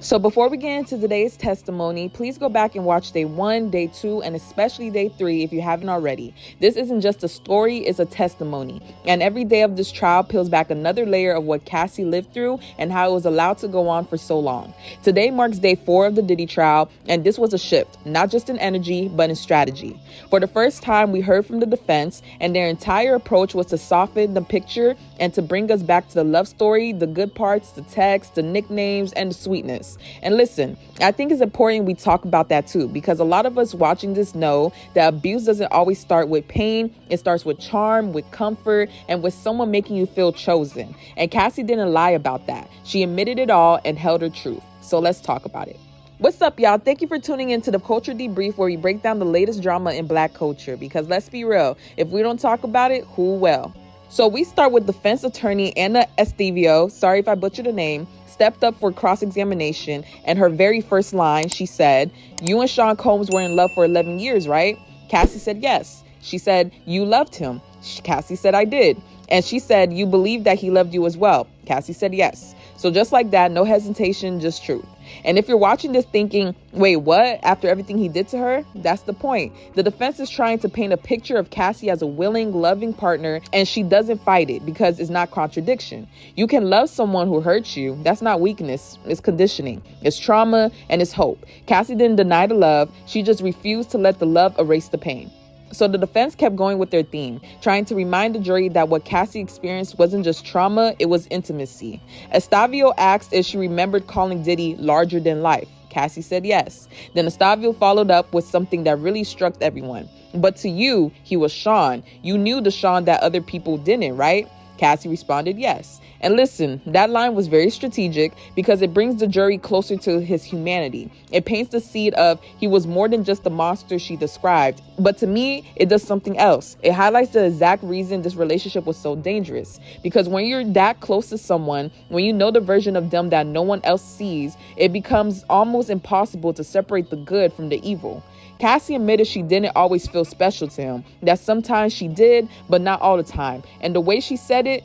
So before we get into today's testimony, please go back and watch day 1, day 2, and especially day 3 if you haven't already. This isn't just a story, it's a testimony. And every day of this trial peels back another layer of what Cassie lived through and how it was allowed to go on for so long. Today marks day 4 of the Diddy trial, and this was a shift, not just in energy, but in strategy. For the first time, we heard from the defense, and their entire approach was to soften the picture and to bring us back to the love story, the good parts, the text, the nicknames, and the sweetness. And listen, I think it's important we talk about that too, because a lot of us watching this know that abuse doesn't always start with pain. It starts with charm, with comfort, and with someone making you feel chosen. And Cassie didn't lie about that. She admitted it all and held her truth. So let's talk about it. What's up, y'all? Thank you for tuning in to the Culture Debrief, where we break down the latest drama in Black culture. Because let's be real, if we don't talk about it, who will? So we start with defense attorney Anna Estevio, sorry if I butchered the name, stepped up for cross-examination, and her very first line, she said, "You and Sean Combs were in love for 11 years, right?" Cassie said yes. She said, "You loved him." Cassie said, "I did." And she said, "You believe that he loved you as well." Cassie said yes. So just like that, no hesitation, just truth. And if you're watching this thinking, wait, what? After everything he did to her? That's the point. The defense is trying to paint a picture of Cassie as a willing, loving partner, and she doesn't fight it because it's not contradiction. You can love someone who hurts you. That's not weakness. It's conditioning. It's trauma, and it's hope. Cassie didn't deny the love. She just refused to let the love erase the pain. So the defense kept going with their theme, trying to remind the jury that what Cassie experienced wasn't just trauma, it was intimacy. Estavio asked if she remembered calling Diddy larger than life. Cassie said yes. Then Estavio followed up with something that really struck everyone. "But to you, he was Sean. You knew the Sean that other people didn't, right?" Cassie responded yes. And listen, that line was very strategic because it brings the jury closer to his humanity. It paints the seed of he was more than just the monster she described. But to me, it does something else. It highlights the exact reason this relationship was so dangerous. Because when you're that close to someone, when you know the version of them that no one else sees, it becomes almost impossible to separate the good from the evil. Cassie admitted she didn't always feel special to him, that sometimes she did, but not all the time. And the way she said it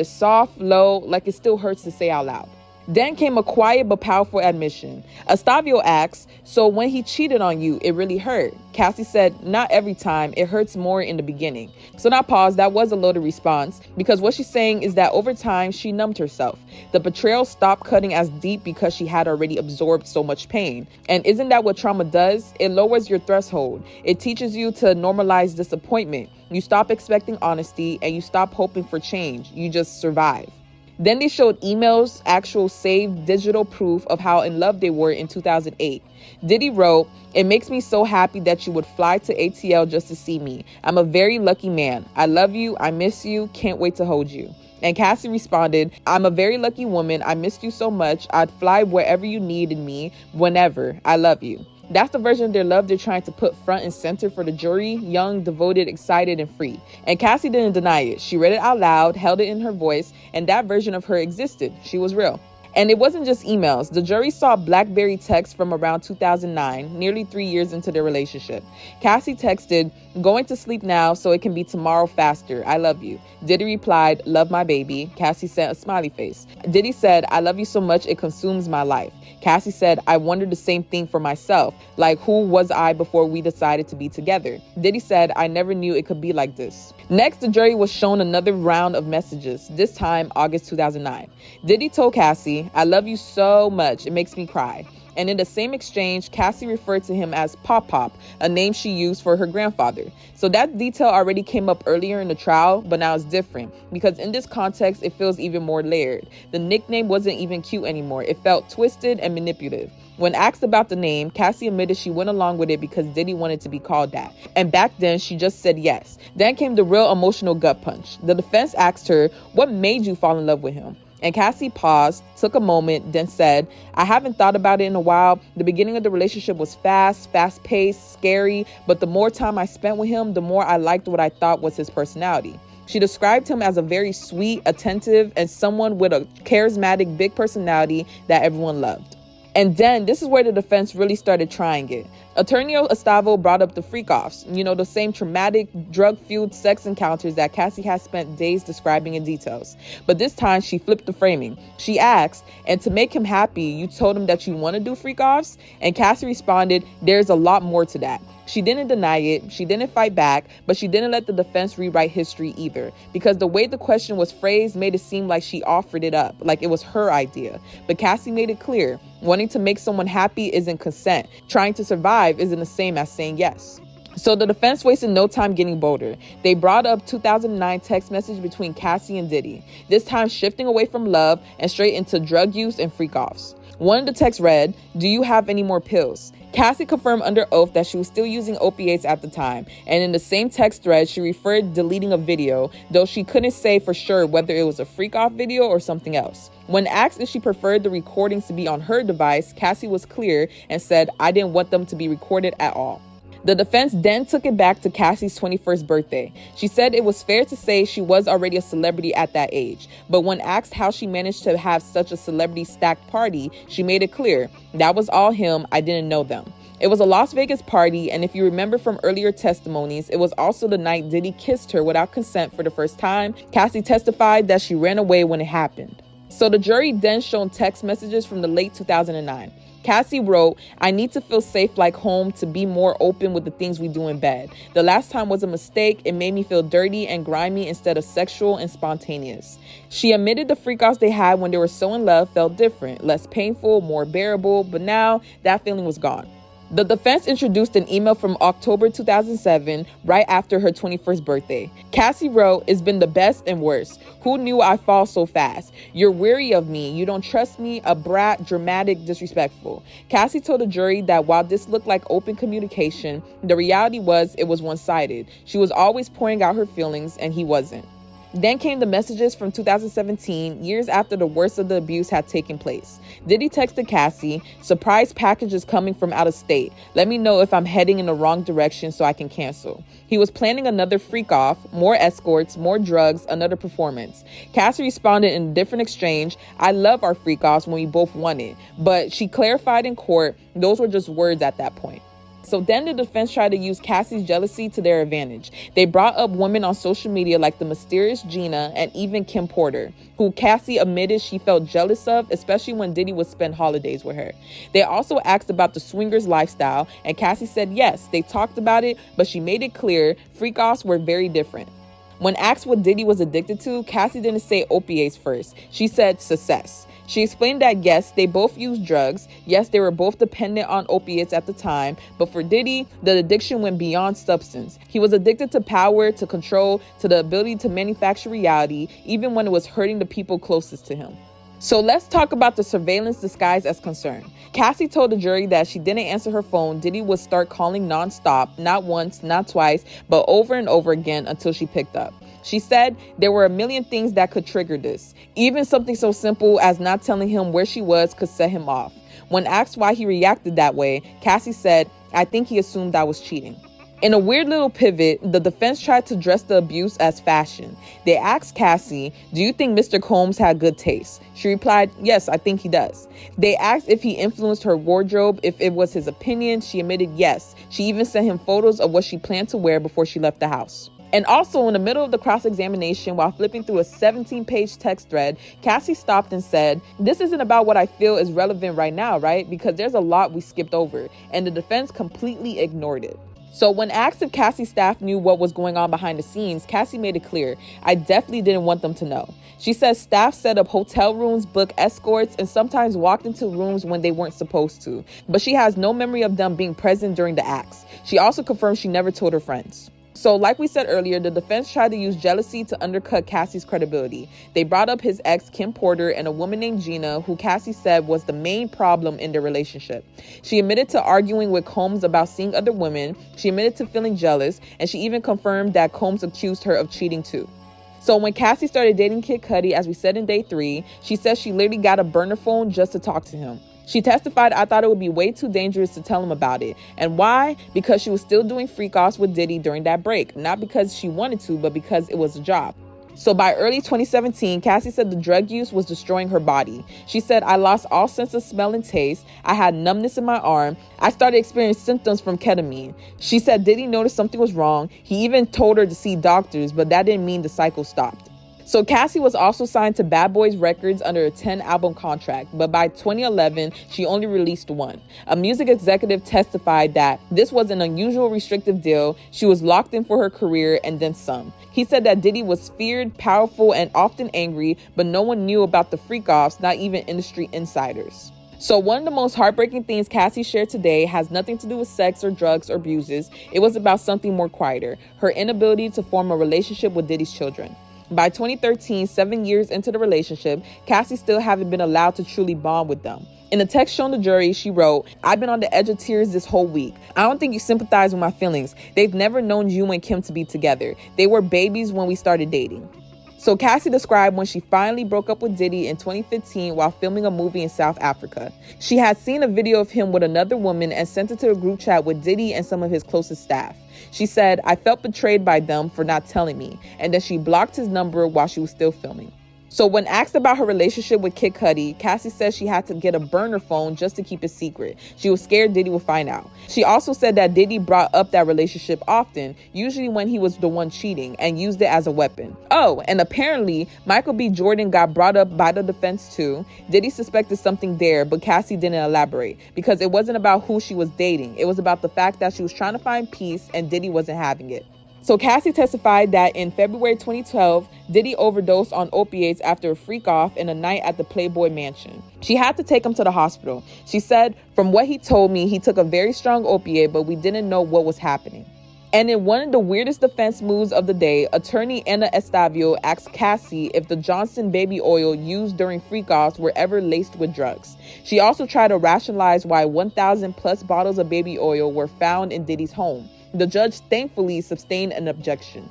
soft, low, like it still hurts to say out loud. Then came a quiet but powerful admission. Estavio asks, "So when he cheated on you, it really hurt?" Cassie said, "Not every time. It hurts more in the beginning." So now pause. That was a loaded response because what she's saying is that over time, she numbed herself. The betrayal stopped cutting as deep because she had already absorbed so much pain. And isn't that what trauma does? It lowers your threshold. It teaches you to normalize disappointment. You stop expecting honesty and you stop hoping for change. You just survive. Then they showed emails, actual saved digital proof of how in love they were in 2008. Diddy wrote, "It makes me so happy that you would fly to ATL just to see me. I'm a very lucky man. I love you. I miss you. Can't wait to hold you." And Cassie responded, "I'm a very lucky woman. I missed you so much. I'd fly wherever you needed me, whenever. I love you." That's the version of their love they're trying to put front and center for the jury, young, devoted, excited, and free. And Cassie didn't deny it. She read it out loud, held it in her voice, and that version of her existed. She was real. And it wasn't just emails. The jury saw BlackBerry texts from around 2009, nearly 3 years into their relationship. Cassie texted, "Going to sleep now so it can be tomorrow faster. I love you." Diddy replied, "Love my baby." Cassie sent a smiley face. Diddy said, "I love you so much it consumes my life." Cassie said, "I wondered the same thing for myself. Like, who was I before we decided to be together?" Diddy said, "I never knew it could be like this." Next, the jury was shown another round of messages, this time August 2009. Diddy told Cassie, "I love you so much, it makes me cry." And in the same exchange, Cassie referred to him as Pop Pop, a name she used for her grandfather. So that detail already came up earlier in the trial, but now it's different because in this context, it feels even more layered. The nickname wasn't even cute anymore. It felt twisted and manipulative. When asked about the name, Cassie admitted she went along with it because Diddy wanted to be called that. And back then, she just said yes. Then came the real emotional gut punch. The defense asked her, "What made you fall in love with him?" And Cassie paused, took a moment, then said, "I haven't thought about it in a while. The beginning of the relationship was fast-paced, scary, but the more time I spent with him, the more I liked what I thought was his personality." She described him as a very sweet, attentive, and someone with a charismatic, big personality that everyone loved. And then this is where the defense really started trying it. Attorney Estavo brought up the freak-offs, the same traumatic, drug-fueled sex encounters that Cassie has spent days describing in details. But this time, she flipped the framing. She asked, and to make him happy, you told him that you want to do freak-offs? And Cassie responded, there's a lot more to that. She didn't deny it, she didn't fight back, but she didn't let the defense rewrite history either, because the way the question was phrased made it seem like she offered it up, like it was her idea. But Cassie made it clear, wanting to make someone happy isn't consent. Trying to survive isn't the same as saying yes. So the defense wasted no time getting bolder. They brought up 2009 text message between Cassie and Diddy, this time shifting away from love and straight into drug use and freak-offs. One of the texts read, "Do you have any more pills?" Cassie confirmed under oath that she was still using opiates at the time, and in the same text thread, she referred deleting a video, though she couldn't say for sure whether it was a freak-off video or something else. When asked if she preferred the recordings to be on her device, Cassie was clear and said, "I didn't want them to be recorded at all." The defense then took it back to Cassie's 21st birthday. She said it was fair to say she was already a celebrity at that age, but when asked how she managed to have such a celebrity-stacked party, she made it clear, "That was all him, I didn't know them." It was a Las Vegas party, and if you remember from earlier testimonies, it was also the night Diddy kissed her without consent for the first time. Cassie testified that she ran away when it happened. So the jury then shown text messages from the late 2009. Cassie wrote, "I need to feel safe like home, to be more open with the things we do in bed. The last time was a mistake. It made me feel dirty and grimy instead of sexual and spontaneous." She admitted the freakouts they had when they were so in love felt different, less painful, more bearable, but now that feeling was gone. The defense introduced an email from October 2007, right after her 21st birthday. Cassie wrote, "It's been the best and worst. Who knew I'd fall so fast? You're weary of me. You don't trust me. A brat, dramatic, disrespectful." Cassie told the jury that while this looked like open communication, the reality was it was one-sided. She was always pouring out her feelings, and he wasn't. Then came the messages from 2017, years after the worst of the abuse had taken place. Diddy texted Cassie, "Surprise packages coming from out of state. Let me know if I'm heading in the wrong direction so I can cancel." He was planning another freak-off, more escorts, more drugs, another performance. Cassie responded in a different exchange, "I love our freak-offs when we both want it." But she clarified in court, those were just words at that point. So then the defense tried to use Cassie's jealousy to their advantage. They brought up women on social media like the mysterious Gina and even Kim Porter, who Cassie admitted she felt jealous of, especially when Diddy would spend holidays with her. They also asked about the swingers lifestyle, and Cassie said yes, they talked about it, but she made it clear freak-offs were very different. When asked what Diddy was addicted to, Cassie didn't say opiates first. She said success. She explained that yes, they both used drugs. Yes, they were both dependent on opiates at the time. But for Diddy, the addiction went beyond substance. He was addicted to power, to control, to the ability to manufacture reality, even when it was hurting the people closest to him. So let's talk about the surveillance disguised as concern. Cassie told the jury that she didn't answer her phone. Diddy would start calling nonstop, not once, not twice, but over and over again until she picked up. She said there were a million things that could trigger this. Even something so simple as not telling him where she was could set him off. When asked why he reacted that way, Cassie said, "I think he assumed I was cheating." In a weird little pivot, the defense tried to dress the abuse as fashion. They asked Cassie, "Do you think Mr. Combs had good taste?" She replied, "Yes, I think he does." They asked if he influenced her wardrobe, if it was his opinion. She admitted yes. She even sent him photos of what she planned to wear before she left the house. And also, in the middle of the cross-examination, while flipping through a 17-page text thread, Cassie stopped and said, "This isn't about what I feel is relevant right now, right? Because there's a lot we skipped over." And the defense completely ignored it. So when asked if Cassie's staff knew what was going on behind the scenes, Cassie made it clear, "I definitely didn't want them to know." She says staff set up hotel rooms, booked escorts, and sometimes walked into rooms when they weren't supposed to. But she has no memory of them being present during the acts. She also confirmed she never told her friends. So like we said earlier, the defense tried to use jealousy to undercut Cassie's credibility. They brought up his ex, Kim Porter, and a woman named Gina, who Cassie said was the main problem in their relationship. She admitted to arguing with Combs about seeing other women. She admitted to feeling jealous, and she even confirmed that Combs accused her of cheating too. So when Cassie started dating Kid Cudi, as we said in day 3, she says she literally got a burner phone just to talk to him. She testified, "I thought it would be way too dangerous to tell him about it." And why? Because she was still doing freak-offs with Diddy during that break. Not because she wanted to, but because it was a job. So by early 2017, Cassie said the drug use was destroying her body. She said, I lost all sense of smell and taste. I had numbness in my arm. I started experiencing symptoms from ketamine. She said Diddy noticed something was wrong. He even told her to see doctors, but that didn't mean the cycle stopped. So Cassie was also signed to Bad Boys Records under a 10-album contract, but by 2011, she only released one. A music executive testified that this was an unusual restrictive deal. She was locked in for her career and then some. He said that Diddy was feared, powerful, and often angry, but no one knew about the freak-offs, not even industry insiders. So one of the most heartbreaking things Cassie shared today has nothing to do with sex or drugs or abuses. It was about something more quieter, her inability to form a relationship with Diddy's children. By 2013, 7 years into the relationship, Cassie still haven't been allowed to truly bond with them. In a text shown the jury, she wrote, I've been on the edge of tears this whole week. I don't think you sympathize with my feelings. They've never known you and Kim to be together. They were babies when we started dating. So Cassie described when she finally broke up with Diddy in 2015 while filming a movie in South Africa. She had seen a video of him with another woman and sent it to a group chat with Diddy and some of his closest staff. She said, I felt betrayed by them for not telling me, and then she blocked his number while she was still filming. So when asked about her relationship with Kid Cudi, Cassie says she had to get a burner phone just to keep it secret. She was scared Diddy would find out. She also said that Diddy brought up that relationship often, usually when he was the one cheating, and used it as a weapon. Oh, and apparently, Michael B. Jordan got brought up by the defense too. Diddy suspected something there, but Cassie didn't elaborate, because it wasn't about who she was dating. It was about the fact that she was trying to find peace, and Diddy wasn't having it. So Cassie testified that in February 2012, Diddy overdosed on opiates after a freak-off in a night at the Playboy Mansion. She had to take him to the hospital. She said, from what he told me, he took a very strong opiate, but we didn't know what was happening. And in one of the weirdest defense moves of the day, attorney Anna Estavio asked Cassie if the Johnson baby oil used during freak-offs were ever laced with drugs. She also tried to rationalize why 1,000 plus bottles of baby oil were found in Diddy's home. The judge thankfully sustained an objection.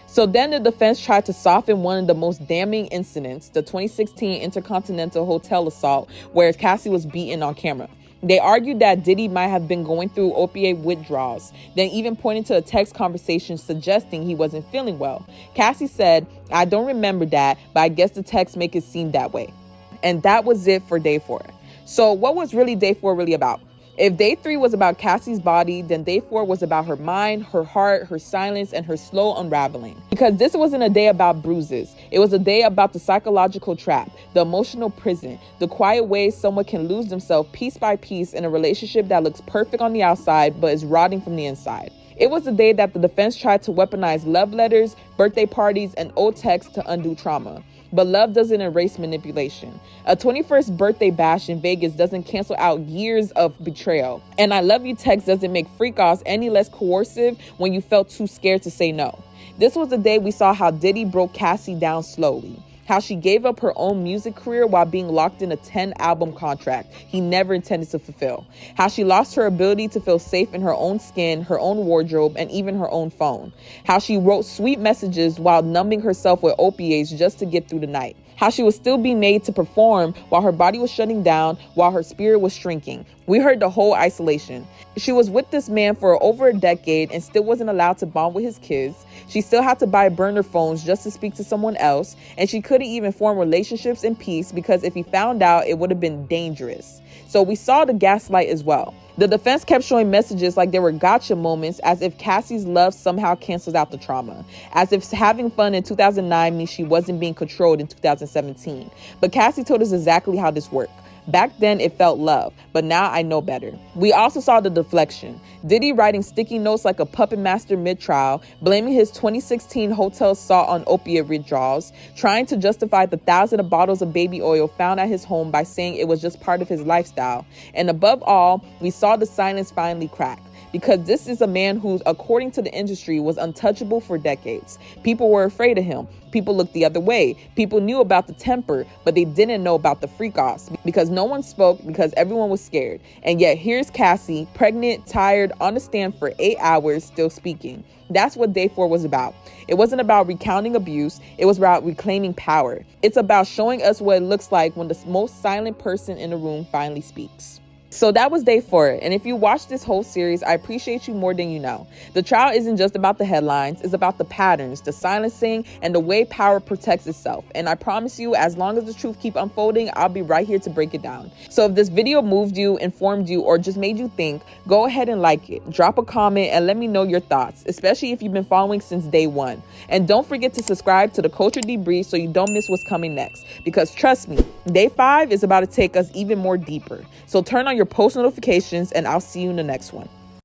So then the defense tried to soften one of the most damning incidents, the 2016 Intercontinental Hotel assault, where Cassie was beaten on camera. They argued that Diddy might have been going through opiate withdrawals, then even pointed to a text conversation suggesting he wasn't feeling well. Cassie said, I don't remember that, but I guess the text make it seem that way. And that was it for day 4. So what was really day 4 really about? If day 3 was about Cassie's body, then day 4 was about her mind, her heart, her silence, and her slow unraveling. Because this wasn't a day about bruises. It was a day about the psychological trap, the emotional prison, the quiet ways someone can lose themselves piece by piece in a relationship that looks perfect on the outside but is rotting from the inside. It was the day that the defense tried to weaponize love letters, birthday parties, and old texts to undo trauma. But love doesn't erase manipulation. A 21st birthday bash in Vegas doesn't cancel out years of betrayal. And I love you text doesn't make freak-offs any less coercive when you felt too scared to say no. This was the day we saw how Diddy broke Cassie down slowly. How she gave up her own music career while being locked in a 10-album contract he never intended to fulfill. How she lost her ability to feel safe in her own skin, her own wardrobe, and even her own phone. How she wrote sweet messages while numbing herself with opiates just to get through the night. How she was still being made to perform while her body was shutting down, while her spirit was shrinking. We heard the whole isolation. She was with this man for over a decade and still wasn't allowed to bond with his kids. She still had to buy burner phones just to speak to someone else. And she couldn't even form relationships in peace because if he found out, it would have been dangerous. So we saw the gaslight as well. The defense kept showing messages like there were gotcha moments, as if Cassie's love somehow cancels out the trauma. As if having fun in 2009 means she wasn't being controlled in 2017. But Cassie told us exactly how this worked. Back then, it felt love, but now I know better. We also saw the deflection. Diddy writing sticky notes like a puppet master mid-trial, blaming his 2016 hotel assault on opiate withdrawals, trying to justify the thousands of bottles of baby oil found at his home by saying it was just part of his lifestyle. And above all, we saw the silence finally crack. Because this is a man who, according to the industry, was untouchable for decades. People were afraid of him. People looked the other way. People knew about the temper, but they didn't know about the freak-offs because no one spoke because everyone was scared. And yet here's Cassie, pregnant, tired, on the stand for 8 hours, still speaking. That's what day 4 was about. It wasn't about recounting abuse. It was about reclaiming power. It's about showing us what it looks like when the most silent person in the room finally speaks. So that was day 4, and if you watched this whole series, I appreciate you more than you know. The trial isn't just about the headlines, it's about the patterns, the silencing, and the way power protects itself. And I promise you, as long as the truth keep unfolding, I'll be right here to break it down. So if this video moved you, informed you, or just made you think, go ahead and like it. Drop a comment and let me know your thoughts, especially if you've been following since day 1. And don't forget to subscribe to the Culture Debrief so you don't miss what's coming next. Because trust me, day 5 is about to take us even more deeper. So turn on your post notifications and I'll see you in the next one.